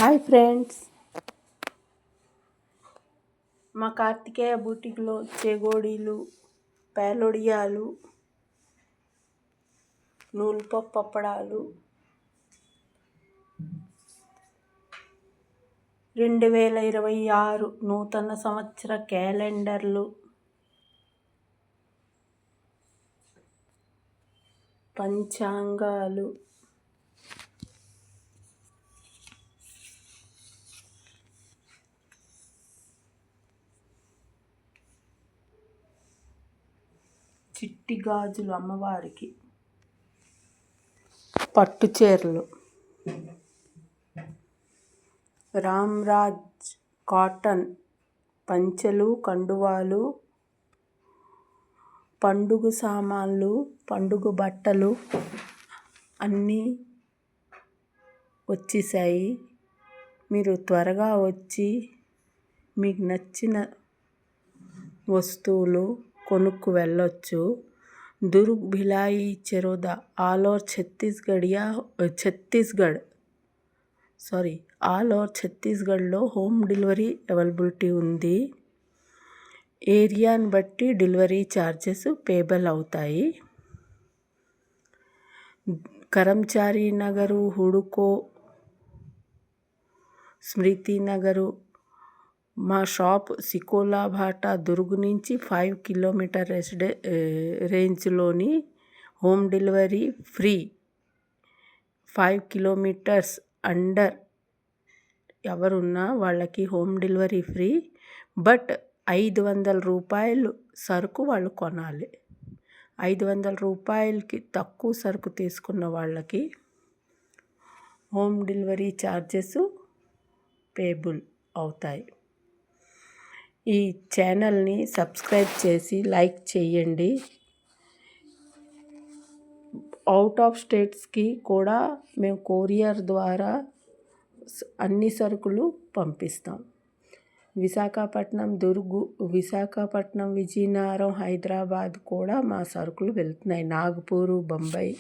Hi friends, మా కార్తికేయ బూటిక్లో చెగోడీలు, పేలొడియాలు, నూలుపప్పు అప్పడాలు, 2026 నూతన సంవత్సర క్యాలెండర్లు, పంచాంగాలు, చిట్టి గాజులు అమ్మవారికి, పట్టు చీరలు, రామ్రాజ్ కాటన్ పంచెలు, కండువాలు, పండుగ సామాన్లు, పండుగ బట్టలు అన్నీ వచ్చేసాయి. మీరు త్వరగా వచ్చి మీకు నచ్చిన వస్తువులు కొనుక్కు వెళ్ళొచ్చు. దుర్గ్, భిलाई, చెరోదా ఆల్ ఓవర్ ఛత్తీస్గఢ్లో హోమ్ డెలివరీ అవైలబిలిటీ ఉంది. ఏరియాని బట్టి డెలివరీ ఛార్జెస్ పేబుల్ అవుతాయి. కరంచారి నగరు, హుడుకో, స్మృతి నగరు, మా షాప్ సికోలాభాట దుర్గ్ నుంచి 5 కిలోమీటర్ రేంజ్లోని home delivery free. 5 kilometres under ఎవరున్నా వాళ్ళకి హోమ్ డెలివరీ ఫ్రీ. బట్ 500 రూపాయలు సరుకు వాళ్ళు కొనాలి. 500 రూపాయలకి తక్కువ సరుకు తీసుకున్న వాళ్ళకి హోమ్ డెలివరీ ఛార్జెస్ పేబుల్ అవుతాయి. ఈ ఛానల్ని సబ్స్క్రైబ్ చేసి లైక్ చేయండి. అవుట్ ఆఫ్ స్టేట్స్కి కూడా మేము కొరియర్ ద్వారా అన్ని సరుకులు పంపిస్తాం. విశాఖపట్నం, దుర్గు, విశాఖపట్నం, విజయనగరం, హైదరాబాద్ కూడా మా సరుకులు వెళ్తున్నాయి. నాగపూరు, బొంబాయి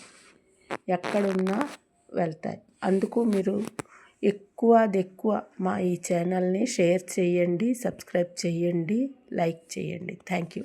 ఎక్కడున్నా వెళ్తాయి. అందుకు మీరు ఎక్కువ మా ఈ ఛానల్ని షేర్ చేయండి, సబ్స్క్రైబ్ చేయండి, లైక్ చేయండి. Thank you.